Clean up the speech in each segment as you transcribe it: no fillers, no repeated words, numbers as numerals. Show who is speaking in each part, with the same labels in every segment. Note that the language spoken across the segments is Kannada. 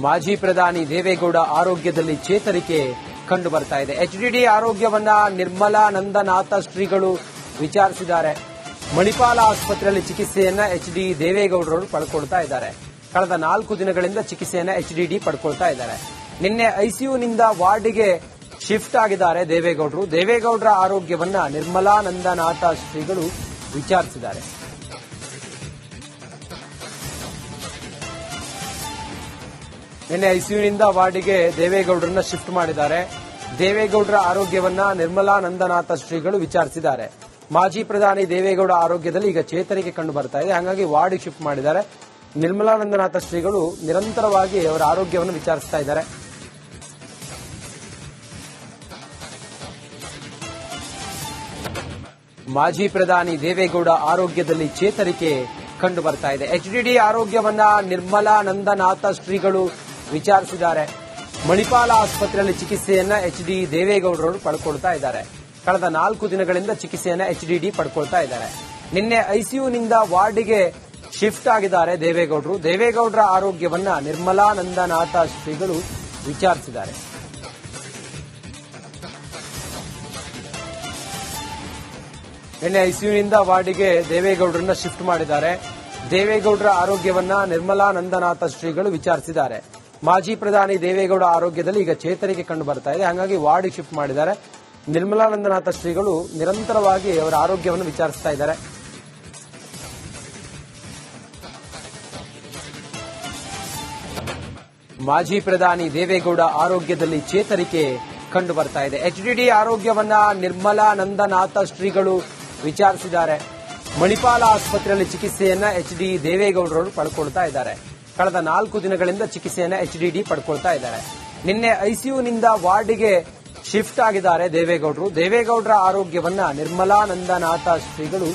Speaker 1: ಮಾಜಿ ಪ್ರಧಾನಿ ದೇವೇಗೌಡ ಆರೋಗ್ಯದಲ್ಲಿ ಚೇತರಿಕೆ ಕಂಡು ಬರ್ತಾ ಇದೆ. ಎಚ್ಡಿಡಿ ಆರೋಗ್ಯವನ್ನ ನಿರ್ಮಲಾನಂದನಾಥ ಶ್ರೀಗಳು ವಿಚಾರಿಸಿದ್ದಾರೆ. ಮಣಿಪಾಲ ಆಸ್ಪತ್ರೆಯಲ್ಲಿ ಚಿಕಿತ್ಸೆಯನ್ನ ಎಚ್ಡಿ ದೇವೇಗೌಡರು ಪಡ್ಕೊಳ್ತಾ ಇದ್ದಾರೆ. ಕಳೆದ 4 ದಿನಗಳಿಂದ ಚಿಕಿತ್ಸೆಯನ್ನ ಎಚ್ಡಿಡಿ ಪಡ್ಕೊಳ್ತಾ ಇದ್ದಾರೆ. ನಿನ್ನೆ ಐಸಿಯುನಿಂದ ವಾರ್ಡ್ಗೆ ಶಿಫ್ಟ್ ಆಗಿದ್ದಾರೆ ದೇವೇಗೌಡರು. ದೇವೇಗೌಡರ ಆರೋಗ್ಯವನ್ನ ನಿರ್ಮಲಾನಂದನಾಥ ಶ್ರೀಗಳು ವಿಚಾರಿಸಿದ್ದಾರೆ. ನಿನ್ನೆ ಐಸಿಯುನಿಂದ ವಾರ್ಡ್ಗೆ ದೇವೇಗೌಡರನ್ನ ಶಿಫ್ಟ್ ಮಾಡಿದ್ದಾರೆ. ದೇವೇಗೌಡರ ಆರೋಗ್ಯವನ್ನ ನಿರ್ಮಲಾನಂದನಾಥ ಶ್ರೀಗಳು ವಿಚಾರಿಸಿದ್ದಾರೆ. ಮಾಜಿ ಪ್ರಧಾನಿ ದೇವೇಗೌಡ ಆರೋಗ್ಯದಲ್ಲಿ ಈಗ ಚೇತರಿಕೆ ಕಂಡು ಬರ್ತಾ ಇದೆ. ಹಾಗಾಗಿ ವಾರ್ಡ್ಗೆ ಶಿಫ್ಟ್ ಮಾಡಿದ್ದಾರೆ. ನಿರ್ಮಲಾನಂದನಾಥ ಶ್ರೀಗಳು ನಿರಂತರವಾಗಿ ಅವರ ಆರೋಗ್ಯವನ್ನು ವಿಚಾರಿಸ್ತಾ ಇದ್ದಾರೆ. ಮಾಜಿ ಪ್ರಧಾನಿ ದೇವೇಗೌಡ ಆರೋಗ್ಯದಲ್ಲಿ ಚೇತರಿಕೆ ಕಂಡು ಬರ್ತಾ ಇದೆ. ಎಚ್ಡಿಡಿ ಆರೋಗ್ಯವನ್ನ ನಿರ್ಮಲಾನಂದನಾಥ ಶ್ರೀಗಳು ವಿಚಾರಿಸಿದ್ದಾರೆ. ಮಣಿಪಾಲ ಆಸ್ಪತ್ರೆಯಲ್ಲಿ ಚಿಕಿತ್ಸೆಯನ್ನ ಎಚ್ಡಿ ದೇವೇಗೌಡರು ಪಡ್ಕೊಳ್ತಾ ಇದ್ದಾರೆ. ಕಳೆದ 4 ದಿನಗಳಿಂದ ಚಿಕಿತ್ಸೆಯನ್ನ ಎಚ್ಡಿಡಿ ಪಡ್ಕೊಳ್ತಾ ಇದ್ದಾರೆ. ನಿನ್ನೆ ಐಸಿಯುನಿಂದ ವಾರ್ಡ್ಗೆ ಶಿಫ್ಟ್ ಆಗಿದ್ದಾರೆ ದೇವೇಗೌಡರು. ದೇವೇಗೌಡರ ಆರೋಗ್ಯವನ್ನ ನಿರ್ಮಲಾನಂದನಾಥ ಶ್ರೀಗಳು ವಿಚಾರಿಸಿದ್ದಾರೆ. ನಿನ್ನೆ ಐಸಿಯುನಿಂದ ವಾರ್ಡ್ಗೆ ದೇವೇಗೌಡರನ್ನ ಶಿಫ್ಟ್ ಮಾಡಿದ್ದಾರೆ. ದೇವೇಗೌಡರ ಆರೋಗ್ಯವನ್ನ ನಿರ್ಮಲಾನಂದನಾಥ ಶ್ರೀಗಳು ವಿಚಾರಿಸಿದ್ದಾರೆ. ಮಾಜಿ ಪ್ರಧಾನಿ ದೇವೇಗೌಡ ಆರೋಗ್ಯದಲ್ಲಿ ಈಗ ಚೇತರಿಕೆ ಕಂಡು ಬರ್ತಾ ಇದೆ. ಹಾಗಾಗಿ ವಾರ್ಡ್ಗೆ ಶಿಫ್ಟ್ ಮಾಡಿದ್ದಾರೆ. ನಿರ್ಮಲಾನಂದನಾಥ ಶ್ರೀಗಳು ನಿರಂತರವಾಗಿ ಅವರ ಆರೋಗ್ಯವನ್ನು ವಿಚಾರಿಸ್ತಾ ಇದ್ದಾರೆ. ಮಾಜಿ ಪ್ರಧಾನಿ ದೇವೇಗೌಡ ಆರೋಗ್ಯದಲ್ಲಿ ಚೇತರಿಕೆ ಕಂಡು ಬರ್ತಾ ಇದೆ. ಎಚ್ಡಿಡಿ ಆರೋಗ್ಯವನ್ನ ನಿರ್ಮಲಾನಂದನಾಥ ಶ್ರೀಗಳು ವಿಚಾರಿಸಿದ್ದಾರೆ. ಮಣಿಪಾಲ ಆಸ್ಪತ್ರೆಯಲ್ಲಿ ಚಿಕಿತ್ಸೆಯನ್ನ ಎಚ್ಡಿ ದೇವೇಗೌಡರು ಪಡ್ಕೊಳ್ತಾ ಇದ್ದಾರೆ. ಕಳೆದ 4 ದಿನಗಳಿಂದ ಚಿಕಿತ್ಸೆಯನ್ನ ಎಚ್ಡಿಡಿ ಪಡ್ಕೊಳ್ತಾ ಇದ್ದಾರೆ. ನಿನ್ನೆ ಐಸಿಯುನಿಂದ ವಾರ್ಡ್ಗೆ ಶಿಫ್ಟ್ ಆಗಿದ್ದಾರೆ ದೇವೇಗೌಡರು. ದೇವೇಗೌಡರ ಆರೋಗ್ಯವನ್ನ ನಿರ್ಮಲಾನಂದನಾಥ ಶ್ರೀಗಳು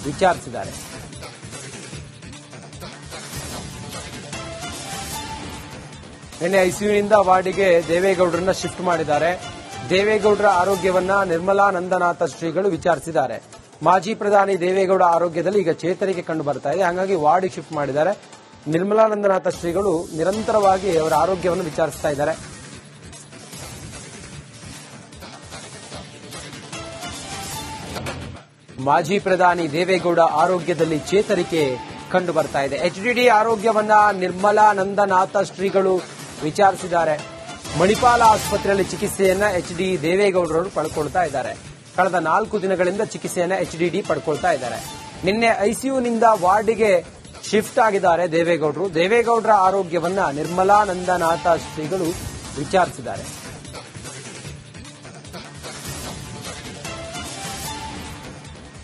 Speaker 1: ವಿಚಾರಿಸಿದ್ದಾರೆ. ನಿನ್ನೆ ಐಸಿಯುನಿಂದ ವಾರ್ಡ್ಗೆ ದೇವೇಗೌಡರನ್ನ ಶಿಫ್ಟ್ ಮಾಡಿದ್ದಾರೆ. ದೇವೇಗೌಡರ ಆರೋಗ್ಯವನ್ನ ನಿರ್ಮಲಾನಂದನಾಥ ಶ್ರೀಗಳು ವಿಚಾರಿಸಿದ್ದಾರೆ. ಮಾಜಿ ಪ್ರಧಾನಿ ದೇವೇಗೌಡ ಆರೋಗ್ಯದಲ್ಲಿ ಈಗ ಚೇತರಿಕೆ ಕಂಡು ಬರ್ತಾ ಇದೆ. ಹಾಗಾಗಿ ವಾರ್ಡ್ಗೆ ಶಿಫ್ಟ್ ಮಾಡಿದ್ದಾರೆ. ನಿರ್ಮಲಾನಂದನಾಥ ಶ್ರೀಗಳು ನಿರಂತರವಾಗಿ ಅವರ ಆರೋಗ್ಯವನ್ನು ವಿಚಾರಿಸ್ತಾ ಇದ್ದಾರೆ. ಮಾಜಿ ಪ್ರಧಾನಿ ದೇವೇಗೌಡ ಆರೋಗ್ಯದಲ್ಲಿ ಚೇತರಿಕೆ ಕಂಡು ಬರ್ತಾ ಇದೆ. ಎಚ್ಡಿಡಿ ಆರೋಗ್ಯವನ್ನ ನಿರ್ಮಲಾನಂದನಾಥ ಶ್ರೀಗಳು ವಿಚಾರಿಸಿದ್ದಾರೆ. ಮಣಿಪಾಲ ಆಸ್ಪತ್ರೆಯಲ್ಲಿ ಚಿಕಿತ್ಸೆಯನ್ನ ಎಚ್ಡಿ ದೇವೇಗೌಡರು ಪಡ್ಕೊಳ್ತಾ ಇದ್ದಾರೆ. ಕಳೆದ 4 ದಿನಗಳಿಂದ ಚಿಕಿತ್ಸೆಯನ್ನ ಎಚ್ಡಿಡಿ ಪಡ್ಕೊಳ್ತಾ ಇದ್ದಾರೆ. ನಿನ್ನೆ ಐಸಿಯುನಿಂದ ವಾರ್ಡ್ಗೆ ಶಿಫ್ಟ್ ಆಗಿದ್ದಾರೆ ದೇವೇಗೌಡರು. ದೇವೇಗೌಡರ ಆರೋಗ್ಯವನ್ನ ನಿರ್ಮಲಾನಂದನಾಥ ಶ್ರೀಗಳು ವಿಚಾರಿಸಿದ್ದಾರೆ.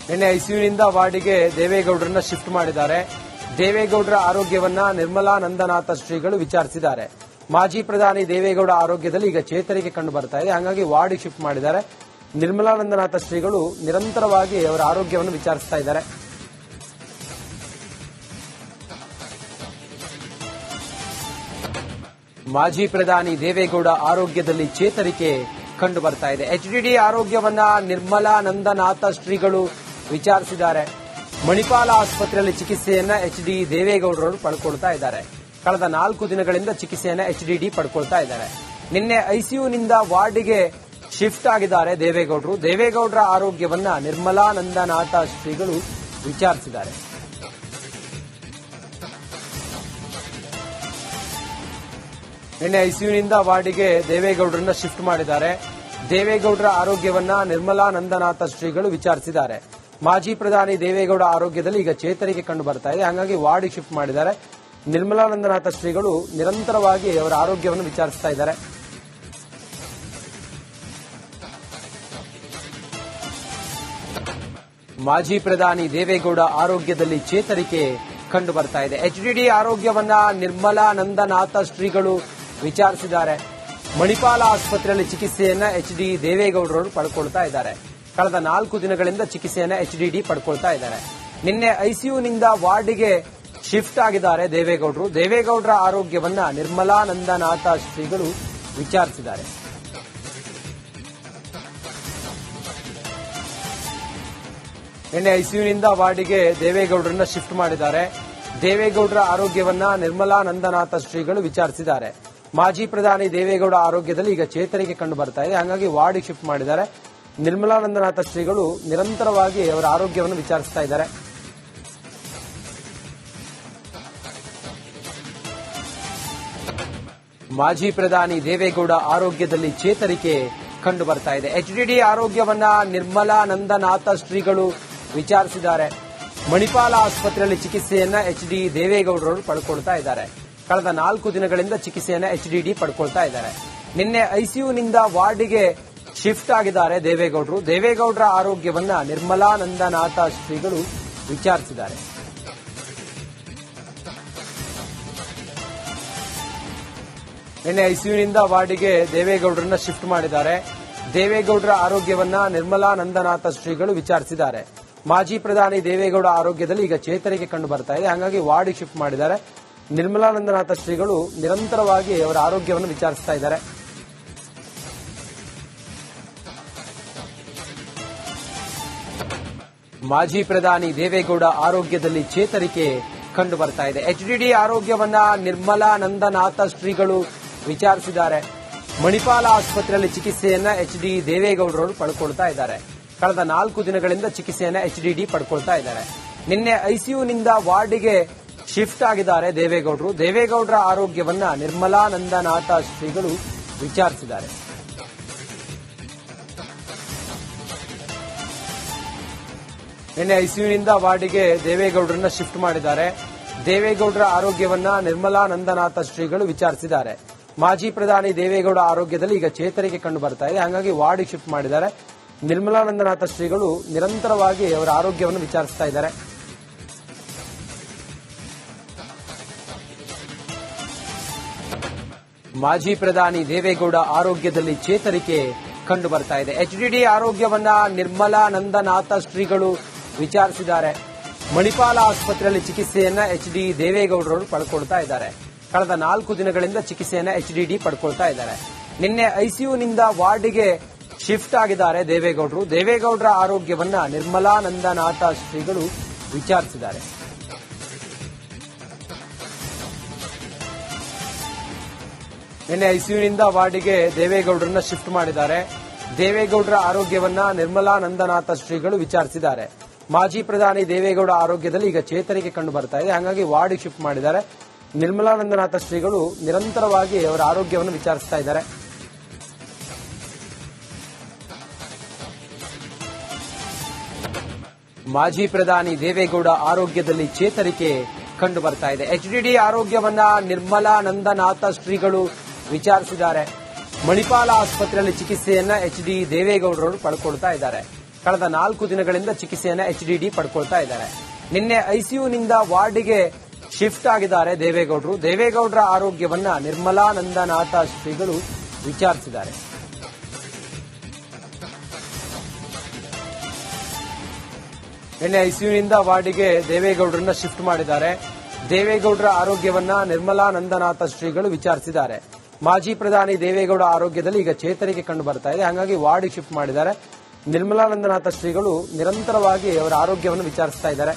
Speaker 1: ನಿನ್ನೆ ಐಸಿಯುನಿಂದ ವಾರ್ಡ್ಗೆ ದೇವೇಗೌಡರನ್ನ ಶಿಫ್ಟ್ ಮಾಡಿದ್ದಾರೆ. ದೇವೇಗೌಡರ ಆರೋಗ್ಯವನ್ನ ನಿರ್ಮಲಾನಂದನಾಥ ಶ್ರೀಗಳು ವಿಚಾರಿಸಿದ್ದಾರೆ. ಮಾಜಿ ಪ್ರಧಾನಿ ದೇವೇಗೌಡ ಆರೋಗ್ಯದಲ್ಲಿ ಈಗ ಚೇತರಿಕೆ ಕಂಡು ಬರ್ತಾ ಇದೆ. ಹಾಗಾಗಿ ವಾರ್ಡ್ಗೆ ಶಿಫ್ಟ್ ಮಾಡಿದ್ದಾರೆ. ನಿರ್ಮಲಾನಂದನಾಥ ಶ್ರೀಗಳು ನಿರಂತರವಾಗಿ ಅವರ ಆರೋಗ್ಯವನ್ನು ವಿಚಾರಿಸ್ತಾ ಇದ್ದಾರೆ. ಮಾಜಿ ಪ್ರಧಾನಿ ದೇವೇಗೌಡ ಆರೋಗ್ಯದಲ್ಲಿ ಚೇತರಿಕೆ ಕಂಡು ಬರ್ತಾ ಇದೆ. ಎಚ್ಡಿಡಿ ಆರೋಗ್ಯವನ್ನ ನಿರ್ಮಲಾನಂದನಾಥ ಶ್ರೀಗಳು ವಿಚಾರಿಸಿದ್ದಾರೆ. ಮಣಿಪಾಲ ಆಸ್ಪತ್ರೆಯಲ್ಲಿ ಚಿಕಿತ್ಸೆಯನ್ನ ಎಚ್ಡಿ ದೇವೇಗೌಡರು ಪಡ್ಕೊಳ್ತಾ ಇದ್ದಾರೆ. ಕಳೆದ 4 ದಿನಗಳಿಂದ ಚಿಕಿತ್ಸೆಯನ್ನ ಎಚ್ಡಿಡಿ ಪಡ್ಕೊಳ್ತಾ ಇದ್ದಾರೆ. ನಿನ್ನೆ ಐಸಿಯುನಿಂದ ವಾರ್ಡ್ಗೆ ಶಿಫ್ಟ್ ಆಗಿದ್ದಾರೆ ದೇವೇಗೌಡರು. ದೇವೇಗೌಡರ ಆರೋಗ್ಯವನ್ನ ನಿರ್ಮಲಾನಂದನಾಥ ಶ್ರೀಗಳು ವಿಚಾರಿಸಿದ್ದಾರೆ. ನಿನ್ನೆ ಐಸಿಯುನಿಂದ ವಾರ್ಡ್ಗೆ ದೇವೇಗೌಡರನ್ನ ಶಿಫ್ಟ್ ಮಾಡಿದ್ದಾರೆ. ದೇವೇಗೌಡರ ಆರೋಗ್ಯವನ್ನ ನಿರ್ಮಲಾನಂದನಾಥ ಶ್ರೀಗಳು ವಿಚಾರಿಸಿದ್ದಾರೆ. ಮಾಜಿ ಪ್ರಧಾನಿ ದೇವೇಗೌಡ ಆರೋಗ್ಯದಲ್ಲಿ ಈಗ ಚೇತರಿಕೆ ಕಂಡು ಬರ್ತಾ ಇದೆ. ಹಾಗಾಗಿ ವಾರ್ಡ್ಗೆ ಶಿಫ್ಟ್ ಮಾಡಿದ್ದಾರೆ. ನಿರ್ಮಲಾನಂದನಾಥ ಶ್ರೀಗಳು ನಿರಂತರವಾಗಿ ಅವರ ಆರೋಗ್ಯವನ್ನು ವಿಚಾರಿಸ್ತಾ ಇದ್ದಾರೆ. ಮಾಜಿ ಪ್ರಧಾನಿ ದೇವೇಗೌಡ ಆರೋಗ್ಯದಲ್ಲಿ ಚೇತರಿಕೆ ಕಂಡು ಬರ್ತಾ ಇದೆ. ಎಚ್ಡಿಡಿ ಆರೋಗ್ಯವನ್ನ ನಿರ್ಮಲಾನಂದನಾಥ ಶ್ರೀಗಳು ವಿಚಾರಿಸಿದ್ದಾರೆ. ಮಣಿಪಾಲ ಆಸ್ಪತ್ರೆಯಲ್ಲಿ ಚಿಕಿತ್ಸೆಯನ್ನ ಎಚ್ಡಿ ದೇವೇಗೌಡರು ಪಡ್ಕೊಳ್ತಾ ಇದ್ದಾರೆ. ಕಳೆದ 4 ದಿನಗಳಿಂದ ಚಿಕಿತ್ಸೆಯನ್ನ ಎಚ್ಡಿಡಿ ಪಡ್ಕೊಳ್ತಾ ಇದ್ದಾರೆ. ನಿನ್ನೆ ಐಸಿಯುನಿಂದ ವಾರ್ಡ್ಗೆ ಶಿಫ್ಟ್ ಆಗಿದ್ದಾರೆ ದೇವೇಗೌಡರು. ದೇವೇಗೌಡರ ಆರೋಗ್ಯವನ್ನ ನಿರ್ಮಲಾನಂದನಾಥ ಶ್ರೀಗಳು ವಿಚಾರಿಸಿದ್ದಾರೆ. ನಿನ್ನೆ ಐಸಿಯುನಿಂದ ವಾರ್ಡ್ಗೆ ದೇವೇಗೌಡರನ್ನ ಶಿಫ್ಟ್ ಮಾಡಿದ್ದಾರೆ. ದೇವೇಗೌಡರ ಆರೋಗ್ಯವನ್ನ ನಿರ್ಮಲಾನಂದನಾಥ ಶ್ರೀಗಳು ವಿಚಾರಿಸಿದ್ದಾರೆ. ಮಾಜಿ ಪ್ರಧಾನಿ ದೇವೇಗೌಡ ಆರೋಗ್ಯದಲ್ಲಿ ಈಗ ಚೇತರಿಕೆ ಕಂಡು ಬರ್ತಾ ಇದೆ. ಹಾಗಾಗಿ ವಾರ್ಡಿಗೆ ಶಿಫ್ಟ್ ಮಾಡಿದ್ದಾರೆ. ನಿರ್ಮಲಾನಂದನಾಥ ಶ್ರೀಗಳು ನಿರಂತರವಾಗಿ ಅವರ ಆರೋಗ್ಯವನ್ನು ವಿಚಾರಿಸ್ತಾ ಇದ್ದಾರೆ. ಮಾಜಿ ಪ್ರಧಾನಿ ದೇವೇಗೌಡ ಆರೋಗ್ಯದಲ್ಲಿ ಚೇತರಿಕೆ ಕಂಡು ಬರ್ತಾ ಇದೆ. ಎಚ್ಡಿಡಿ ಆರೋಗ್ಯವನ್ನ ನಿರ್ಮಲಾನಂದನಾಥ ಶ್ರೀಗಳು ವಿಚಾರಿಸಿದ್ದಾರೆ. ಮಣಿಪಾಲ ಆಸ್ಪತ್ರೆಯಲ್ಲಿ ಚಿಕಿತ್ಸೆಯನ್ನ ಎಚ್ಡಿ ದೇವೇಗೌಡರು ಪಡ್ಕೊಳ್ತಾ ಇದ್ದಾರೆ. ಕಳೆದ 4 ದಿನಗಳಿಂದ ಚಿಕಿತ್ಸೆಯನ್ನ ಎಚ್ಡಿಡಿ ಪಡ್ಕೊಳ್ತಾ ಇದ್ದಾರೆ. ನಿನ್ನೆ ಐಸಿಯುನಿಂದ ವಾರ್ಡಿಗೆ ಶಿಫ್ಟ್ ಆಗಿದ್ದಾರೆ ದೇವೇಗೌಡರು. ದೇವೇಗೌಡರ ಆರೋಗ್ಯವನ್ನ ನಿರ್ಮಲಾನಂದನಾಥ ಶ್ರೀಗಳು ವಿಚಾರಿಸಿದ್ದಾರೆ. ನಿನ್ನೆ ಐಸಿಯುನಿಂದ ವಾರ್ಡಿಗೆ ದೇವೇಗೌಡರನ್ನ ಶಿಫ್ಟ್ ಮಾಡಿದ್ದಾರೆ. ದೇವೇಗೌಡರ ಆರೋಗ್ಯವನ್ನ ನಿರ್ಮಲಾನಂದನಾಥ ಶ್ರೀಗಳು ವಿಚಾರಿಸಿದ್ದಾರೆ. ಮಾಜಿ ಪ್ರಧಾನಿ ದೇವೇಗೌಡ ಆರೋಗ್ಯದಲ್ಲಿ ಈಗ ಚೇತರಿಕೆ ಕಂಡು ಬರ್ತಾ ಇದೆ. ಹಾಗಾಗಿ ವಾರ್ಡಿಗೆ ಶಿಫ್ಟ್ ಮಾಡಿದ್ದಾರೆ. ನಿರ್ಮಲಾನಂದನಾಥ ಶ್ರೀಗಳು ನಿರಂತರವಾಗಿ ಅವರ ಆರೋಗ್ಯವನ್ನು ವಿಚಾರಿಸ್ತಾ ಇದ್ದಾರೆ. ಮಾಜಿ ಪ್ರಧಾನಿ ದೇವೇಗೌಡ ಆರೋಗ್ಯದಲ್ಲಿ ಚೇತರಿಕೆ ಕಂಡು ಬರ್ತಾ ಇದೆ. ಎಚ್ಡಿಡಿ ಆರೋಗ್ಯವನ್ನ ನಿರ್ಮಲಾನಂದನಾಥ ಶ್ರೀಗಳು ವಿಚಾರಿಸಿದ್ದಾರೆ. ಮಣಿಪಾಲ ಆಸ್ಪತ್ರೆಯಲ್ಲಿ ಚಿಕಿತ್ಸೆಯನ್ನ ಎಚ್ಡಿ ದೇವೇಗೌಡರು ಪಡ್ಕೊಳ್ತಾ ಇದ್ದಾರೆ. ಕಳೆದ 4 ದಿನಗಳಿಂದ ಚಿಕಿತ್ಸೆಯನ್ನ ಎಚ್ಡಿಡಿ ಪಡ್ಕೊಳ್ತಾ ಇದ್ದಾರೆ. ನಿನ್ನೆ ಐಸಿಯುನಿಂದ ವಾರ್ಡಿಗೆ ಶಿಫ್ಟ್ ಆಗಿದ್ದಾರೆ ದೇವೇಗೌಡರು. ದೇವೇಗೌಡರ ಆರೋಗ್ಯವನ್ನ ನಿರ್ಮಲಾನಂದನಾಥ ಶ್ರೀಗಳು ವಿಚಾರಿಸಿದ್ದಾರೆ. ನಿನ್ನೆ ಐಸಿಯುನಿಂದ ವಾರ್ಡಿಗೆ ದೇವೇಗೌಡರನ್ನ ಶಿಫ್ಟ್ ಮಾಡಿದ್ದಾರೆ. ದೇವೇಗೌಡರ ಆರೋಗ್ಯವನ್ನ ನಿರ್ಮಲಾನಂದನಾಥ ಶ್ರೀಗಳು ವಿಚಾರಿಸಿದ್ದಾರೆ. ಮಾಜಿ ಪ್ರಧಾನಿ ದೇವೇಗೌಡ ಆರೋಗ್ಯದಲ್ಲಿ ಈಗ ಚೇತರಿಕೆ ಕಂಡು ಬರ್ತಾ ಇದೆ. ಹಾಗಾಗಿ ವಾರ್ಡಿಗೆ ಶಿಫ್ಟ್ ಮಾಡಿದ್ದಾರೆ. ನಿರ್ಮಲಾನಂದನಾಥ ಶ್ರೀಗಳು ನಿರಂತರವಾಗಿ ಅವರ ಆರೋಗ್ಯವನ್ನು ವಿಚಾರಿಸ್ತಾ ಇದ್ದಾರೆ. ಮಾಜಿ ಪ್ರಧಾನಿ ದೇವೇಗೌಡ ಆರೋಗ್ಯದಲ್ಲಿ ಚೇತರಿಕೆ ಕಂಡು ಬರ್ತಾ ಇದೆ. ಎಚ್ಡಿಡಿ ಆರೋಗ್ಯವನ್ನ ನಿರ್ಮಲಾನಂದನಾಥ ಶ್ರೀಗಳು ವಿಚಾರಿಸಿದ್ದಾರೆ. ಮಣಿಪಾಲ ಆಸ್ಪತ್ರೆಯಲ್ಲಿ ಚಿಕಿತ್ಸೆಯನ್ನ ಎಚ್ಡಿ ದೇವೇಗೌಡರು ಪಡ್ಕೊಳ್ತಾ ಇದ್ದಾರೆ. ಕಳೆದ 4 ದಿನಗಳಿಂದ ಚಿಕಿತ್ಸೆಯನ್ನ ಎಚ್ಡಿಡಿ ಪಡ್ಕೊಳ್ತಾ ಇದ್ದಾರೆ. ನಿನ್ನೆ ಐಸಿಯುನಿಂದ ವಾರ್ಡಿಗೆ ಶಿಫ್ಟ್ ಆಗಿದ್ದಾರೆ ದೇವೇಗೌಡರು. ದೇವೇಗೌಡರ ಆರೋಗ್ಯವನ್ನ ನಿರ್ಮಲಾನಂದನಾಥ ಶ್ರೀಗಳು ವಿಚಾರಿಸಿದ್ದಾರೆ. ನಿನ್ನೆ ಐಸಿಯುನಿಂದ ವಾರ್ಡಿಗೆ ದೇವೇಗೌಡರನ್ನ ಶಿಫ್ಟ್ ಮಾಡಿದ್ದಾರೆ. ದೇವೇಗೌಡರ ಆರೋಗ್ಯವನ್ನ ನಿರ್ಮಲಾನಂದನಾಥ ಶ್ರೀಗಳು ವಿಚಾರಿಸಿದ್ದಾರೆ. ಮಾಜಿ ಪ್ರಧಾನಿ ದೇವೇಗೌಡ ಆರೋಗ್ಯದಲ್ಲಿ ಈಗ ಚೇತರಿಕೆ ಕಂಡು ಬರ್ತಾ ಇದೆ. ಹಾಗಾಗಿ ವಾರ್ಡಿಗೆ ಶಿಫ್ಟ್ ಮಾಡಿದ್ದಾರೆ. ನಿರ್ಮಲಾನಂದನಾಥ ಶ್ರೀಗಳು ನಿರಂತರವಾಗಿ ಅವರ ಆರೋಗ್ಯವನ್ನು ವಿಚಾರಿಸ್ತಾ ಇದ್ದಾರೆ. ಮಾಜಿ ಪ್ರಧಾನಿ ದೇವೇಗೌಡ ಆರೋಗ್ಯದಲ್ಲಿ ಚೇತರಿಕೆ ಕಂಡು ಬರ್ತಾ ಇದೆ. ಎಚ್ಡಿಡಿ ಆರೋಗ್ಯವನ್ನ ನಿರ್ಮಲಾನಂದನಾಥ ಶ್ರೀಗಳು ವಿಚಾರಿಸಿದ್ದಾರೆ. ಮಣಿಪಾಲ ಆಸ್ಪತ್ರೆಯಲ್ಲಿ ಚಿಕಿತ್ಸೆಯನ್ನ ಎಚ್ಡಿ ದೇವೇಗೌಡರು ಪಡ್ಕೊಳ್ತಾ ಇದ್ದಾರೆ. ಕಳೆದ 4 ದಿನಗಳಿಂದ ಚಿಕಿತ್ಸೆಯನ್ನ ಎಚ್ಡಿಡಿ ಪಡ್ಕೊಳ್ತಾ ಇದ್ದಾರೆ. ನಿನ್ನೆ ಐಸಿಯುನಿಂದ ವಾರ್ಡಿಗೆ ಶಿಫ್ಟ್ ಆಗಿದ್ದಾರೆ ದೇವೇಗೌಡರು. ದೇವೇಗೌಡರ ಆರೋಗ್ಯವನ್ನ ನಿರ್ಮಲಾನಂದನಾಥ ಶ್ರೀಗಳು ವಿಚಾರಿಸಿದ್ದಾರೆ. ನಿನ್ನೆ ಐಸಿಯುನಿಂದ ವಾರ್ಡಿಗೆ ದೇವೇಗೌಡರನ್ನ ಶಿಫ್ಟ್ ಮಾಡಿದ್ದಾರೆ. ದೇವೇಗೌಡರ ಆರೋಗ್ಯವನ್ನ ನಿರ್ಮಲಾನಂದನಾಥ ಶ್ರೀಗಳು ವಿಚಾರಿಸಿದ್ದಾರೆ. ಮಾಜಿ ಪ್ರಧಾನಿ ದೇವೇಗೌಡ ಆರೋಗ್ಯದಲ್ಲಿ ಈಗ ಚೇತರಿಕೆ ಕಂಡು ಬರ್ತಾ ಇದೆ. ಹಾಗಾಗಿ ವಾರ್ಡಿಗೆ ಶಿಫ್ಟ್ ಮಾಡಿದ್ದಾರೆ. ನಿರ್ಮಲಾನಂದನಾಥ ಶ್ರೀಗಳು ನಿರಂತರವಾಗಿ ಅವರ ಆರೋಗ್ಯವನ್ನು ವಿಚಾರಿಸ್ತಾ ಇದ್ದಾರೆ.